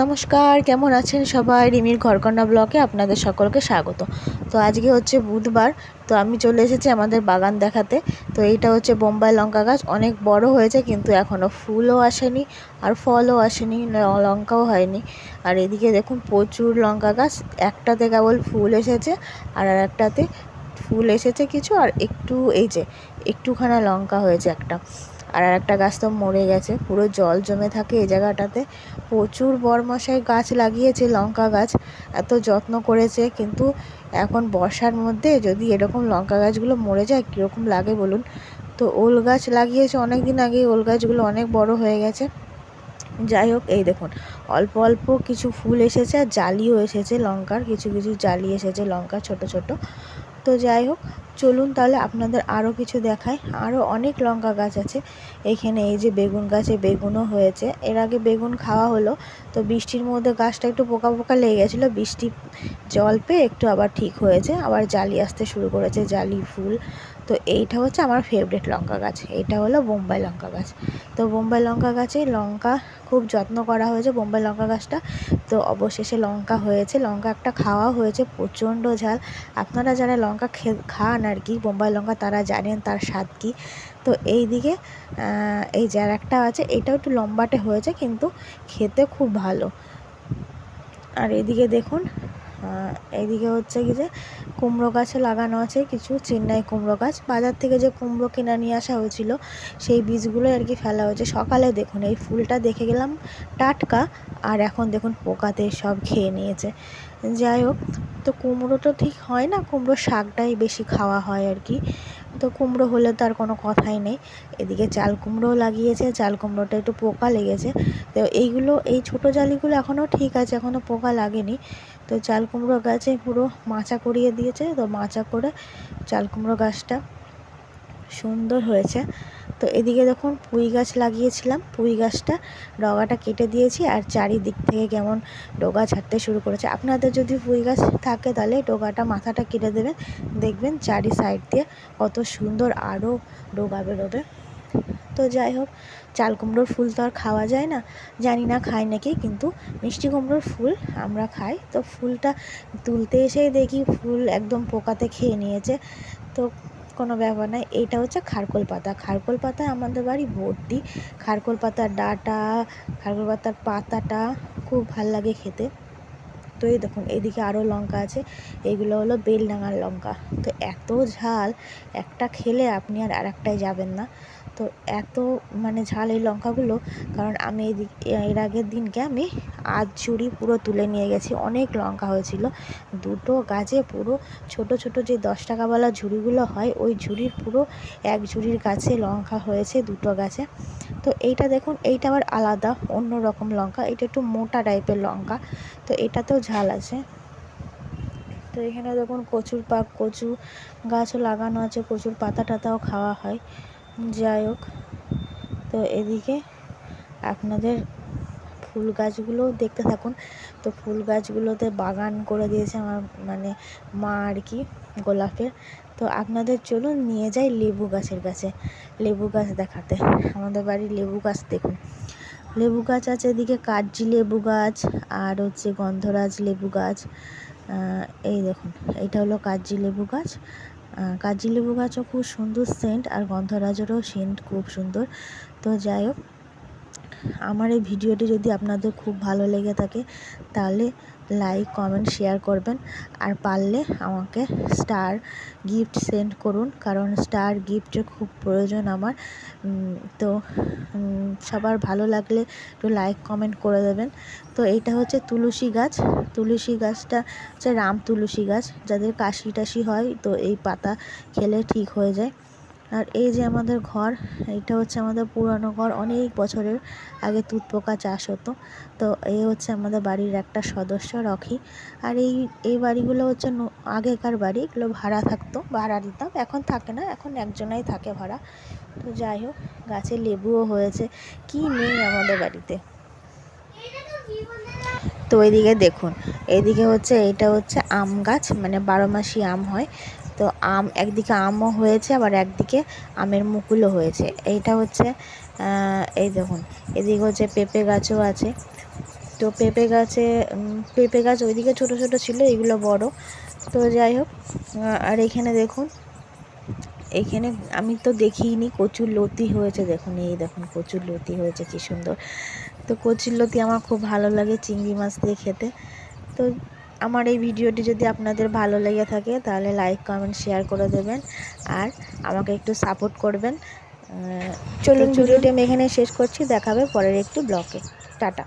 নমস্কার, কেমন আছেন সবাই? রিমির ঘরকন্না ব্লগে আপনাদের সকলকে স্বাগত। তো আজকে হচ্ছে বুধবার, তো আমি চলে এসেছি আমাদের বাগান দেখাতে। তো এইটা হচ্ছে বোম্বাই লঙ্কা গাছ, অনেক বড় হয়েছে কিন্তু এখনও ফুলও আসেনি আর ফলও আসেনি, লঙ্কাও হয়নি। আর এদিকে দেখুন প্রচুর লঙ্কা গাছ, একটাতে কেবল ফুল এসেছে আর একটাতে ফুল এসেছে কিছু, আর একটু এই যে একটুখানা লঙ্কা হয়েছে একটা। আর একটা গাছ তো মরে গেছে, পুরো জল জমে থাকে এই জায়গাটাতে। প্রচুর বরমশাই গাছ লাগিয়েছে, লঙ্কা গাছ এত যত্ন করেছে, কিন্তু এখন বর্ষার মধ্যে যদি এরকম লঙ্কা গাছগুলো মরে যায় কীরকম লাগে বলুন। তো ওল গাছ লাগিয়েছে অনেক দিন আগে, ওল গাছগুলো অনেক বড় হয়ে গেছে। যাই হোক, এই দেখুন অল্প অল্প কিছু ফুল এসেছে আর জালিও এসেছে, লঙ্কার কিছু কিছু জালি এসেছে লঙ্কা ছোট ছোট। তো যাই হোক, চলুন তাহলে আপনাদের আরও কিছু দেখাই। আরও অনেক লঙ্কা গাছ আছে এখানে। এই যে বেগুন গাছে বেগুনও হয়েছে, এর আগে বেগুন খাওয়া হলো। তো বৃষ্টির মধ্যে গাছটা একটু পোকা পোকা লেগে গেছিলো, বৃষ্টি জল পেয়ে একটু আবার ঠিক হয়েছে, আবার জালি আসতে শুরু করেছে, জালি ফুল। তো এইটা হচ্ছে আমার ফেভারিট লঙ্কা গাছ, এইটা হলো বোম্বাই লঙ্কা গাছ। তো বোম্বাই লঙ্কা গাছে লঙ্কা খুব যত্ন করা হয়েছে বোম্বাই লঙ্কা গাছটা। তো অবশেষে লঙ্কা হয়েছে, লঙ্কা একটা খাওয়া হয়েছে, প্রচণ্ড ঝাল। আপনারা যারা লঙ্কা খান আর কি বোম্বাই লঙ্কা, তারা জানেন তার স্বাদ কী। তো এই দিকে এই যে আর একটা আছে, এটাও একটু লম্বাটে হয়েছে কিন্তু খেতে খুব ভালো। আর এদিকে দেখুন, এইদিকে হচ্ছে কি যে কুমড়ো গাছে লাগানো আছে কিছু চেন্নাই কুমড়ো গাছ। বাজার থেকে যে কুমড়ো কিনে নিয়ে আসা হয়েছিল সেই বীজগুলো আর কি ফেলা হয়েছে। সকালে দেখুন এই ফুলটা দেখে গেলাম টাটকা, আর এখন দেখুন পোকাতে সব খেয়ে নিয়েছে। যাই হোক, তো কুমড়ো তো ঠিক হয় না, কুমড়ো শাকটাই বেশি খাওয়া হয় আর কি। তো কুমড়ো হলে তো আর কোনো কথাই নেই। এদিকে চাল কুমড়োও লাগিয়েছে, চাল কুমড়োটা একটু পোকা লেগেছে। তো এইগুলো, এই ছোটো জালিগুলো এখনও ঠিক আছে, এখনও পোকা লাগেনি। তো চাল কুমড়ো গাছে পুরো মাচা করিয়ে দিয়েছে, তো মাচা করে চাল কুমড়ো গাছটা সুন্দর হয়েছে। তো এদিকে দেখুন পুঁই গাছ লাগিয়েছিলাম, পুঁই গাছটা ডগাটা কেটে দিয়েছি, আর চারিদিক থেকে কেমন ডগা ছাড়তে শুরু করেছে। আপনাদের যদি পুঁই গাছ থাকে তাহলে ডগাটা মাথাটা কেটে দেবেন, দেখবেন চারি সাইড দিয়ে কত সুন্দর আরও ডগা বেরোবে। তো যাই হোক, চাল কুমড়োর ফুল তো আর খাওয়া যায় না, জানি না খায় নাকি, কিন্তু মিষ্টি কুমড়োর ফুল আমরা খাই। তো ফুলটা তুলতে এসেই দেখি ফুল একদম পোকাতে খেয়ে নিয়েছে। তো কোনো ব্যাপার নয়। এইটা হচ্ছে খারকোল পাতা, খারকোল পাতা আমাদের বাড়ি ভর্তি। খারকোল পাতার ডাঁটা, খারকোল পাতার পাতাটা খুব ভাল লাগে খেতে। তো এই দেখুন এইদিকে আরও লঙ্কা আছে, এইগুলো হলো বেলডাঙার লঙ্কা। তো এত ঝাল, একটা খেলে আপনি আর আরেকটায় যাবেন না। তো এত মানে ঝাল এই লঙ্কাগুলো, কারণ আমি এর আগের দিনকে আমি আধ ঝুড়ি পুরো তুলে নিয়ে গেছি, অনেক লঙ্কা হয়েছিল। দুটো গাছে পুরো ছোট ছোট যে 10 টাকাওয়ালা ঝুড়িগুলো হয়, ওই ঝুড়ির পুরো এক ঝুড়ির কাছে লঙ্কা হয়েছে দুটো গাছে। তো এইটা দেখুন, এইটা আবার আলাদা অন্য রকম লঙ্কা, এটা একটু মোটা টাইপের লঙ্কা। তো এটাতেও ঝাল আছে। তো এখানে দেখুন কচু গাছও লাগানো আছে, কচুর পাতা টাতাও খাওয়া হয়। যাই হোক, তো এদিকে আপনাদের ফুল গাছগুলোও দেখতে থাকুন। তো ফুল গাছগুলোতে বাগান করে দিয়েছে আমার মানে মা আর কি, গোলাপের। তো আপনাদের চলুন নিয়ে যাই লেবু গাছের কাছে, লেবু গাছ দেখাতে। আমাদের বাড়ির লেবু গাছ দেখুন, লেবু গাছ আছে এদিকে, কাগজি লেবু গাছ আর হচ্ছে গন্ধরাজ লেবু গাছ। এই দেখুন এইটা হলো কাগজি লেবু গাছ। কাগজি লেবু গাছও খুব সুন্দর সেন্ট, আর গন্ধরাজেরও সেন্ট খুব সুন্দর। তো যাই হোক, আমার এই ভিডিওটি যদি আপনাদের খুব ভালো লেগে থাকে তাহলে লাইক কমেন্ট শেয়ার করবেন, আর পারলে আমাকে স্টার গিফট সেন্ড করুন, কারণ স্টার গিফটের খুব প্রয়োজন আমার। তো সবার ভালো লাগলে একটু লাইক কমেন্ট করে দেবেন। তো এইটা হচ্ছে তুলসী গাছ, তুলসী গাছটা হচ্ছে রাম তুলসী গাছ, যাদের কাশি টাশি হয় তো এই পাতা খেলে ঠিক হয়ে যায়। আর এই যে আমাদের ঘর, এইটা হচ্ছে আমাদের পুরানো ঘর, অনেক বছরের আগে তুত পোকা চাষ হতো। তো এই হচ্ছে আমাদের বাড়ির একটা সদস্য রকি। আর এই বাড়িগুলো হচ্ছে আগেকার বাড়ি, এগুলো ভাড়া থাকতো, ভাড়া দিতাম, এখন থাকে না, এখন একজনাই থাকে ভাড়া। তো যাই হোক, গাছে লেবুও হয়েছে, কি নেই আমাদের বাড়িতে। তো এইদিকে দেখুন, এইদিকে হচ্ছে এইটা হচ্ছে আম গাছ, মানে 12 মাসি আম হয়। তো আম একদিকে আমও হয়েছে, আবার একদিকে আমের মুকুলও হয়েছে। এইটা হচ্ছে এই দেখুন, এদিকে হচ্ছে পেঁপে গাছও আছে। তো তো পেঁপে গাছ ওইদিকে ছোট ছোট ছিল, এগুলো বড়। তো যাই হোক, আর এখানে দেখুন, এখানে আমি তো দেখিনি কচুর লতি হয়েছে। দেখুন, এই দেখুন কচুর লতি হয়েছে, কি সুন্দর। তো কচুর লতি আমার খুব ভালো লাগে চিংড়ি মাছ দিয়ে খেতে। তো আমার এই ভিডিওটি যদি আপনাদের ভালো লেগে থাকে তাহলে লাইক কমেন্ট শেয়ার করে দেবেন, আর আমাকে একটু সাপোর্ট করবেন। চলুন ভিডিওটি আমি এখানে শেষ করছি, দেখাবে পরের একটি ব্লগে। টাটা।